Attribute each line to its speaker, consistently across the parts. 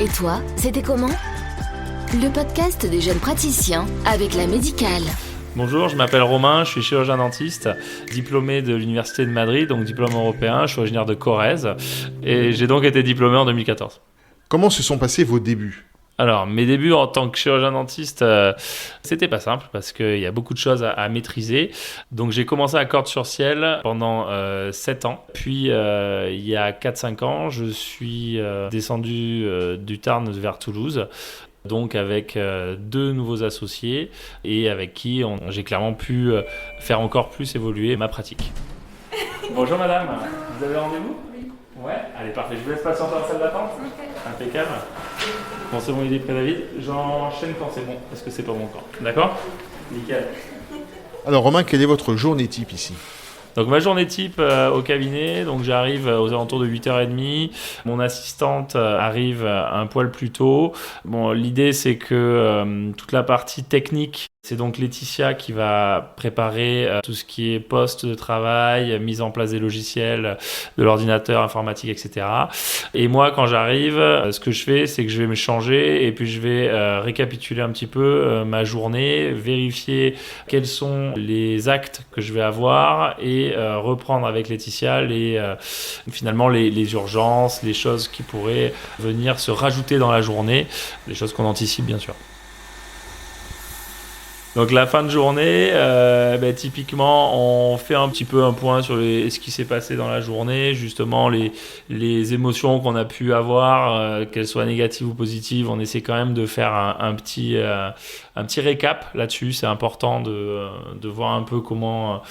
Speaker 1: Et toi, c'était comment ? Le podcast des jeunes praticiens avec la médicale.
Speaker 2: Bonjour, je m'appelle Romain, je suis chirurgien dentiste, diplômé de l'Université de Madrid, donc diplôme européen, je suis originaire de Corrèze et j'ai donc été diplômé en 2014.
Speaker 3: Comment se sont passés vos débuts ?
Speaker 2: Alors, mes débuts en tant que chirurgien dentiste, c'était pas simple parce qu'il y a beaucoup de choses à maîtriser. Donc, j'ai commencé à Cordes-sur-Ciel pendant 7 ans. Puis, il y a 4-5 ans, je suis descendu du Tarn vers Toulouse. Donc avec 2 nouveaux associés et avec qui j'ai clairement pu faire encore plus évoluer ma pratique. Bonjour madame, vous avez rendez-vous ? Oui. Ouais, allez parfait, je vous laisse patienter dans la salle d'attente. Impeccable. Bon c'est bon, il est prêt David, j'enchaîne quand c'est bon, parce que c'est pas bon encore. D'accord ? Nickel.
Speaker 3: Alors Romain, quelle est votre journée type ici ?
Speaker 2: Donc ma journée type au cabinet, donc j'arrive aux alentours de 8h30. Mon assistante arrive un poil plus tôt. Bon, l'idée c'est que toute la partie technique, c'est donc Laetitia qui va préparer tout ce qui est poste de travail, mise en place des logiciels, de l'ordinateur informatique, etc. Et moi, quand j'arrive, ce que je fais, c'est que je vais me changer et puis je vais récapituler un petit peu ma journée, vérifier quels sont les actes que je vais avoir et reprendre avec Laetitia finalement les urgences, les choses qui pourraient venir se rajouter dans la journée, les choses qu'on anticipe bien sûr. Donc la fin de journée, typiquement, on fait un petit peu un point sur ce qui s'est passé dans la journée, justement les émotions qu'on a pu avoir, qu'elles soient négatives ou positives. On essaie quand même de faire un petit récap là-dessus. C'est important de voir un peu comment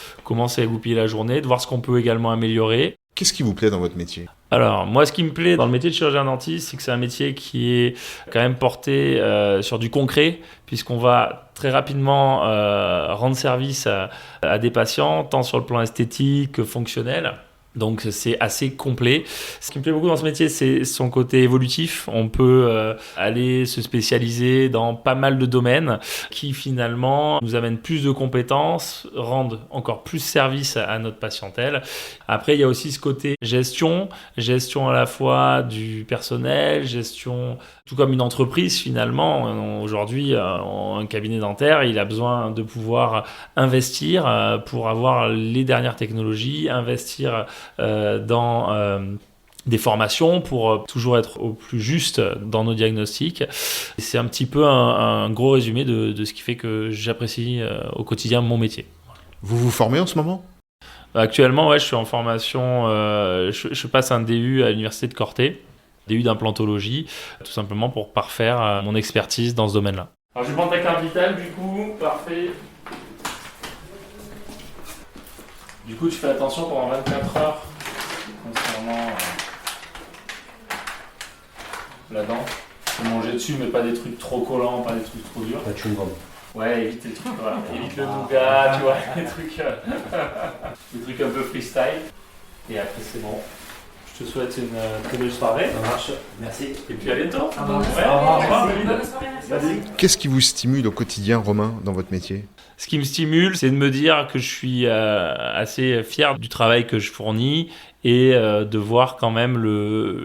Speaker 2: s'est goupillée la journée, de voir ce qu'on peut également améliorer.
Speaker 3: Qu'est-ce qui vous plaît dans votre métier ?
Speaker 2: Alors, moi, ce qui me plaît dans le métier de chirurgien dentiste, c'est que c'est un métier qui est quand même porté sur du concret, puisqu'on va très rapidement rendre service à des patients, tant sur le plan esthétique que fonctionnel. Donc, c'est assez complet. Ce qui me plaît beaucoup dans ce métier, c'est son côté évolutif. On peut aller se spécialiser dans pas mal de domaines qui, finalement, nous amènent plus de compétences, rendent encore plus service à notre patientèle. Après, il y a aussi ce côté gestion à la fois du personnel, gestion tout comme une entreprise, finalement. Aujourd'hui, un cabinet dentaire, il a besoin de pouvoir investir pour avoir les dernières technologies, investir dans des formations pour toujours être au plus juste dans nos diagnostics. Et c'est un petit peu un gros résumé de ce qui fait que j'apprécie au quotidien mon métier.
Speaker 3: Vous vous formez en ce moment ?
Speaker 2: Actuellement, je suis en formation, je passe un DU à l'université de Corté, DU d'implantologie, tout simplement pour parfaire mon expertise dans ce domaine-là. Alors je vais prendre ta carte vitale du coup, parfait. Du coup, tu fais attention pendant 24 heures concernant la dent. Faut manger dessus, mais pas des trucs trop collants, pas des trucs trop durs.
Speaker 4: Pas de chewing-gum.
Speaker 2: Ouais, évite les trucs, voilà. Évite le nougat, tu vois, les trucs un peu freestyle. Et après, c'est bon. Je te souhaite une très belle soirée.
Speaker 4: Ça marche, merci.
Speaker 2: Et puis à bientôt.
Speaker 4: Ça marche.
Speaker 2: Ouais, au revoir, David.
Speaker 3: Qu'est-ce qui vous stimule au quotidien, Romain, dans votre métier ?
Speaker 2: Ce qui me stimule, c'est de me dire que je suis assez fier du travail que je fournis et de voir quand même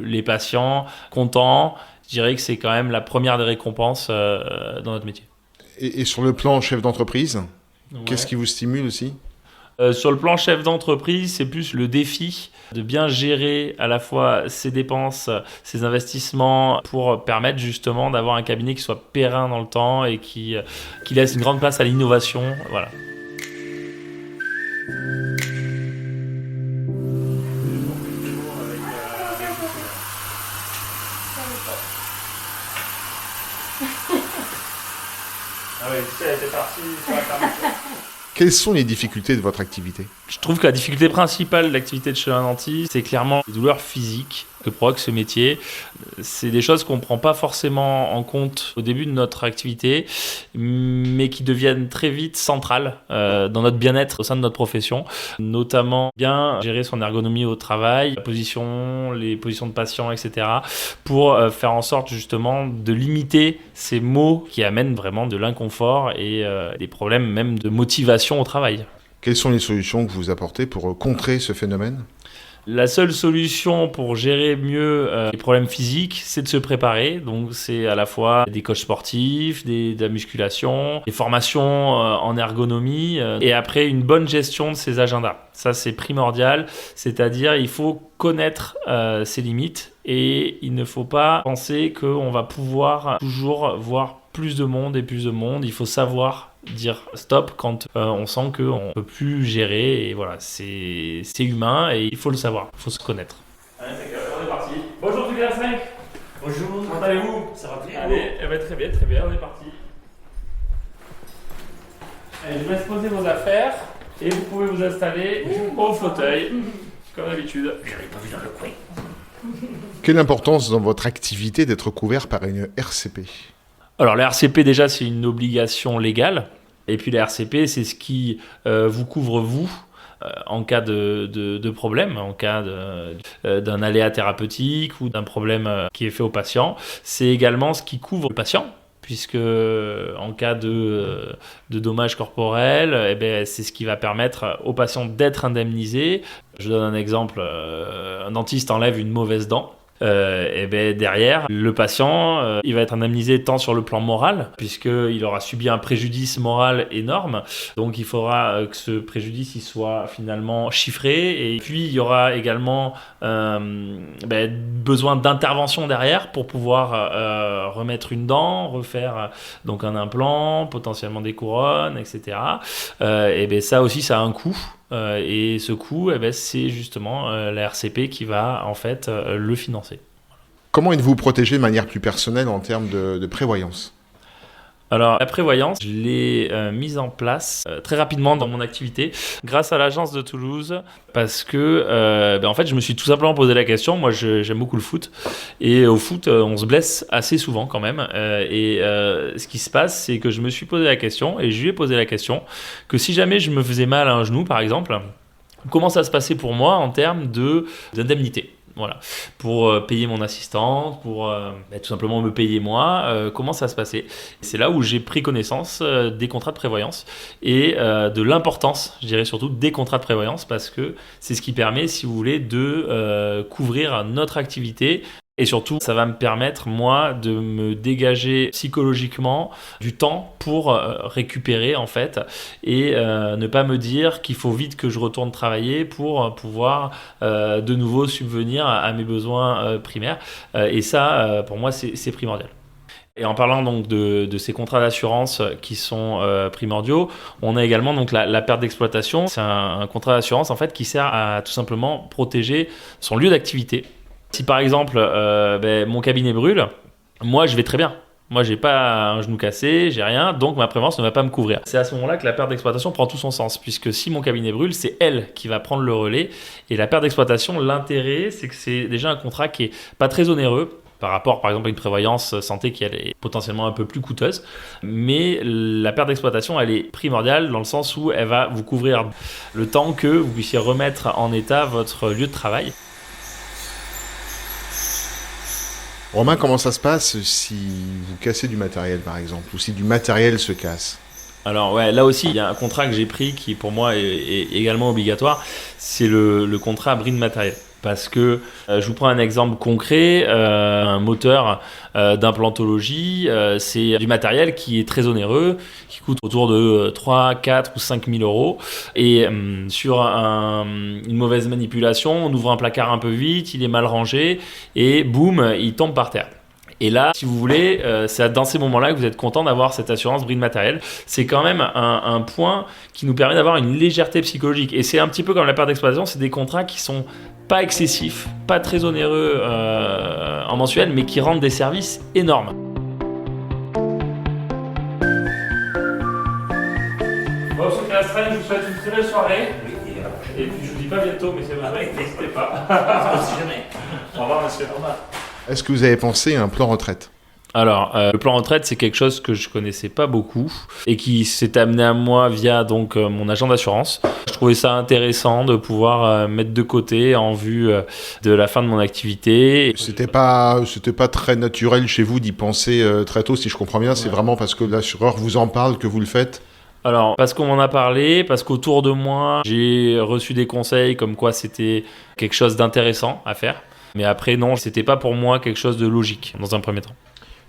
Speaker 2: les patients contents. Je dirais que c'est quand même la première des récompenses dans notre métier.
Speaker 3: Et sur le plan chef d'entreprise,
Speaker 2: Ouais.
Speaker 3: qu'est-ce qui vous stimule aussi ?
Speaker 2: Sur le plan chef d'entreprise, c'est plus le défi de bien gérer à la fois ses dépenses, ses investissements pour permettre justement d'avoir un cabinet qui soit périn dans le temps et qui laisse une grande place à l'innovation. Voilà. Ah oui, tu sais, elle était partie sur Internet.
Speaker 3: Quelles sont les difficultés de votre activité ?
Speaker 2: Je trouve que la difficulté principale de l'activité de chirurgien dentiste, c'est clairement les douleurs physiques que provoque ce métier. C'est des choses qu'on ne prend pas forcément en compte au début de notre activité, mais qui deviennent très vite centrales dans notre bien-être au sein de notre profession. Notamment bien gérer son ergonomie au travail, les positions de patients, etc. pour faire en sorte justement de limiter ces maux qui amènent vraiment de l'inconfort et des problèmes même de motivation au travail.
Speaker 3: Quelles sont les solutions que vous apportez pour contrer ce phénomène ?
Speaker 2: La seule solution pour gérer mieux les problèmes physiques, c'est de se préparer. Donc c'est à la fois des coachs sportifs, de la musculation, des formations en ergonomie et après une bonne gestion de ses agendas. Ça c'est primordial, c'est-à-dire il faut connaître ses limites et il ne faut pas penser qu'on va pouvoir toujours voir plus de monde et plus de monde. Il faut savoir dire stop quand on sent qu'on ne peut plus gérer. Et voilà, c'est humain et il faut le savoir, il faut se connaître. Allez, on est parti. Bonjour tout le monde. 5. Bonjour. Comment allez-vous? Ça va bien. Allez, très bien, on est parti. Allez, je vous laisse poser vos affaires et vous pouvez vous installer au fauteuil, comme d'habitude. Je n'avais pas vu dans le coin.
Speaker 3: Quelle importance dans votre activité d'être couvert par une RCP?
Speaker 2: Alors la RCP déjà c'est une obligation légale et puis la RCP c'est ce qui vous couvre vous en cas de problème, en cas d'un aléa thérapeutique ou d'un problème qui est fait au patient. C'est également ce qui couvre le patient puisque en cas de dommages corporels, eh ben, c'est ce qui va permettre au patient d'être indemnisé. Je donne un exemple, un dentiste enlève une mauvaise dent. Et ben derrière, le patient, il va être indemnisé tant sur le plan moral, puisqu'il aura subi un préjudice moral énorme. Donc il faudra que ce préjudice il soit finalement chiffré. Et puis il y aura également besoin d'intervention derrière pour pouvoir remettre une dent, refaire donc un implant, potentiellement des couronnes, etc. Et ben ça aussi, ça a un coût. Et ce coût, c'est justement la RCP qui va en fait le financer.
Speaker 3: Comment êtes-vous protégé de manière plus personnelle en termes de prévoyance?
Speaker 2: Alors la prévoyance, je l'ai mise en place très rapidement dans mon activité grâce à l'agence de Toulouse parce que en fait je me suis tout simplement posé la question. Moi j'aime beaucoup le foot et au foot on se blesse assez souvent quand même ce qui se passe c'est que je me suis posé la question et je lui ai posé la question que si jamais je me faisais mal à un genou par exemple, comment ça se passait pour moi en termes d'indemnité. Voilà, pour payer mon assistante, pour tout simplement me payer moi, comment ça se passait. C'est là où j'ai pris connaissance des contrats de prévoyance et de l'importance, je dirais surtout, des contrats de prévoyance parce que c'est ce qui permet, si vous voulez, de couvrir notre activité. Et surtout, ça va me permettre, moi, de me dégager psychologiquement du temps pour récupérer, en fait, et ne pas me dire qu'il faut vite que je retourne travailler pour pouvoir de nouveau subvenir à mes besoins primaires. Et ça, pour moi, c'est primordial. Et en parlant donc de ces contrats d'assurance qui sont primordiaux, on a également donc la perte d'exploitation. C'est un contrat d'assurance, en fait, qui sert à tout simplement protéger son lieu d'activité. Si par exemple mon cabinet brûle, moi je vais très bien. Moi j'ai pas un genou cassé, j'ai rien, donc ma prévoyance ne va pas me couvrir. C'est à ce moment-là que la perte d'exploitation prend tout son sens, puisque si mon cabinet brûle, c'est elle qui va prendre le relais. Et la perte d'exploitation, l'intérêt, c'est que c'est déjà un contrat qui est pas très onéreux par rapport par exemple à une prévoyance santé qui elle est potentiellement un peu plus coûteuse. Mais la perte d'exploitation, elle est primordiale dans le sens où elle va vous couvrir le temps que vous puissiez remettre en état votre lieu de travail.
Speaker 3: Romain, comment ça se passe si vous cassez du matériel, par exemple, ou si du matériel se casse?
Speaker 2: Alors ouais, là aussi, il y a un contrat que j'ai pris qui, pour moi, est également obligatoire. C'est le contrat bris de matériel. Parce que, je vous prends un exemple concret, un moteur d'implantologie, c'est du matériel qui est très onéreux, qui coûte autour de 3, 4 ou 5 000 euros. Et sur une mauvaise manipulation, on ouvre un placard un peu vite, il est mal rangé, et boum, il tombe par terre. Et là, si vous voulez, c'est dans ces moments-là que vous êtes content d'avoir cette assurance bris de matériel. C'est quand même un point qui nous permet d'avoir une légèreté psychologique. Et c'est un petit peu comme la perte d'exploitation, c'est des contrats qui sont pas excessifs, pas très onéreux en mensuel, mais qui rendent des services énormes. Bon, sur Castren, je vous souhaite une très belle soirée. Et puis je vous dis pas bientôt, mais c'est vrai, n'hésitez pas. Au revoir, monsieur. Au revoir.
Speaker 3: Est-ce que vous avez pensé à un plan retraite?
Speaker 2: Alors, le plan retraite, c'est quelque chose que je connaissais pas beaucoup et qui s'est amené à moi via donc mon agent d'assurance. Je trouvais ça intéressant de pouvoir mettre de côté en vue de la fin de mon activité.
Speaker 3: C'était pas très naturel chez vous d'y penser très tôt, si je comprends bien. C'est vraiment parce que l'assureur vous en parle que vous le faites?
Speaker 2: Alors, parce qu'on m'en a parlé, parce qu'autour de moi, j'ai reçu des conseils comme quoi c'était quelque chose d'intéressant à faire. Mais après, non, c'était pas pour moi quelque chose de logique dans un premier temps.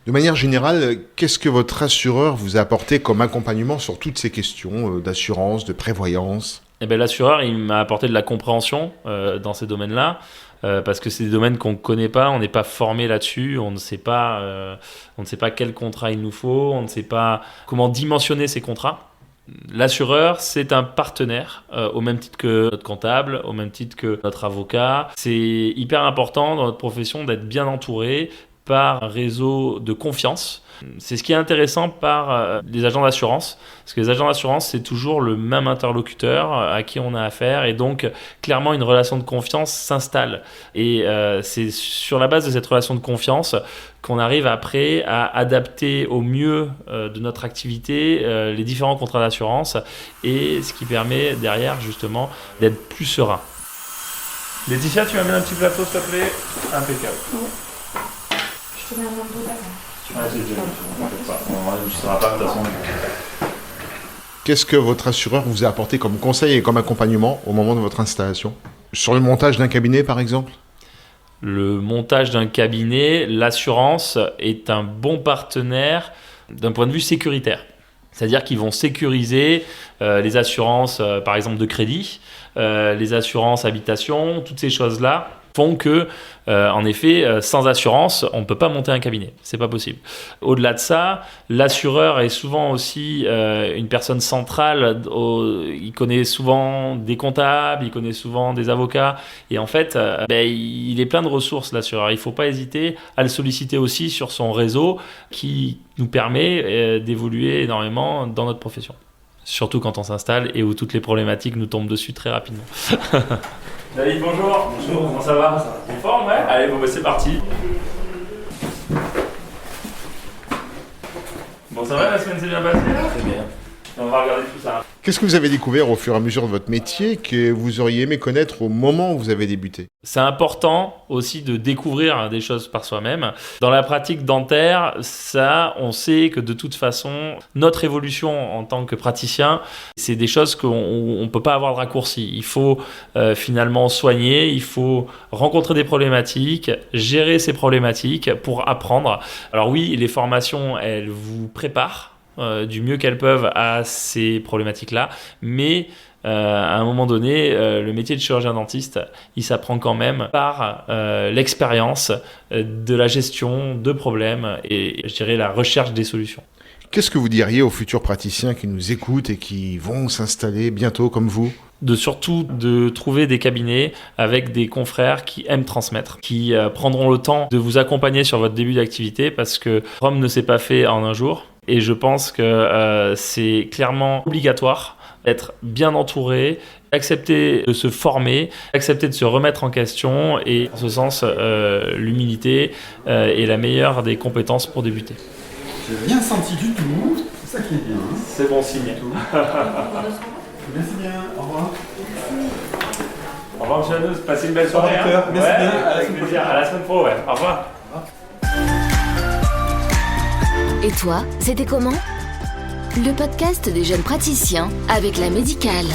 Speaker 3: De manière générale, qu'est-ce que votre assureur vous a apporté comme accompagnement sur toutes ces questions d'assurance, de prévoyance ?
Speaker 2: Eh ben, l'assureur, il m'a apporté de la compréhension dans ces domaines-là. Parce que c'est des domaines qu'on ne connaît pas, on n'est pas formé là-dessus, on ne sait pas quel contrat il nous faut, on ne sait pas comment dimensionner ces contrats. L'assureur, c'est un partenaire, au même titre que notre comptable, au même titre que notre avocat. C'est hyper important dans notre profession d'être bien entouré par un réseau de confiance. C'est ce qui est intéressant par les agents d'assurance, parce que les agents d'assurance, c'est toujours le même interlocuteur à qui on a affaire, et donc clairement une relation de confiance s'installe. Et c'est sur la base de cette relation de confiance qu'on arrive après à adapter au mieux de notre activité les différents contrats d'assurance, et ce qui permet derrière justement d'être plus serein. Laetitia, tu m'amènes un petit plateau s'il te plaît ? Impeccable.
Speaker 4: Je te mets un verre d'eau d'avant.
Speaker 2: C'est déjà, t'inquiète pas, on ne sera pas de toute façon.
Speaker 3: Qu'est-ce que votre assureur vous a apporté comme conseil et comme accompagnement au moment de votre installation ? Sur le montage d'un cabinet, par exemple ?
Speaker 2: Le montage d'un cabinet, l'assurance est un bon partenaire d'un point de vue sécuritaire. C'est-à-dire qu'ils vont sécuriser les assurances, par exemple, de crédit, les assurances habitation, toutes ces choses-là font que, en effet, sans assurance, on ne peut pas monter un cabinet. C'est pas possible. Au-delà de ça, l'assureur est souvent aussi une personne centrale. Il connaît souvent des comptables, il connaît souvent des avocats. Et en fait, il est plein de ressources, l'assureur. Il ne faut pas hésiter à le solliciter aussi sur son réseau qui nous permet d'évoluer énormément dans notre profession. Surtout quand on s'installe et où toutes les problématiques nous tombent dessus très rapidement. David, bonjour. Bonjour, comment ça va ? En forme, ouais ? Allez, bon, c'est parti. Bon, ça va, la semaine s'est bien passée là ? Très bien. On va regarder tout ça.
Speaker 3: Qu'est-ce que vous avez découvert au fur et à mesure de votre métier que vous auriez aimé connaître au moment où vous avez débuté ?
Speaker 2: C'est important aussi de découvrir des choses par soi-même. Dans la pratique dentaire, ça, on sait que de toute façon, notre évolution en tant que praticien, c'est des choses qu'on ne peut pas avoir de raccourci. Il faut finalement soigner, il faut rencontrer des problématiques, gérer ces problématiques pour apprendre. Alors oui, les formations, elles vous préparent du mieux qu'elles peuvent à ces problématiques-là, mais à un moment donné, le métier de chirurgien-dentiste, il s'apprend quand même par l'expérience de la gestion de problèmes et, je dirais, la recherche des solutions.
Speaker 3: Qu'est-ce que vous diriez aux futurs praticiens qui nous écoutent et qui vont s'installer bientôt comme vous ?
Speaker 2: Surtout de trouver des cabinets avec des confrères qui aiment transmettre, qui prendront le temps de vous accompagner sur votre début d'activité, parce que Rome ne s'est pas fait en un jour. Et je pense que c'est clairement obligatoire d'être bien entouré, accepter de se former, accepter de se remettre en question, et en ce sens, l'humilité est la meilleure des compétences pour débuter.
Speaker 5: J'ai rien senti du tout, c'est ça qui est bien.
Speaker 2: C'est bon signe.
Speaker 5: Merci bien, au revoir.
Speaker 2: Au revoir, monsieur Hanos, passez une belle soirée.
Speaker 5: Merci bien,
Speaker 2: avec plaisir. À la semaine pro, ouais. Au revoir.
Speaker 1: Et toi, c'était comment ? Le podcast des jeunes praticiens avec la Médicale.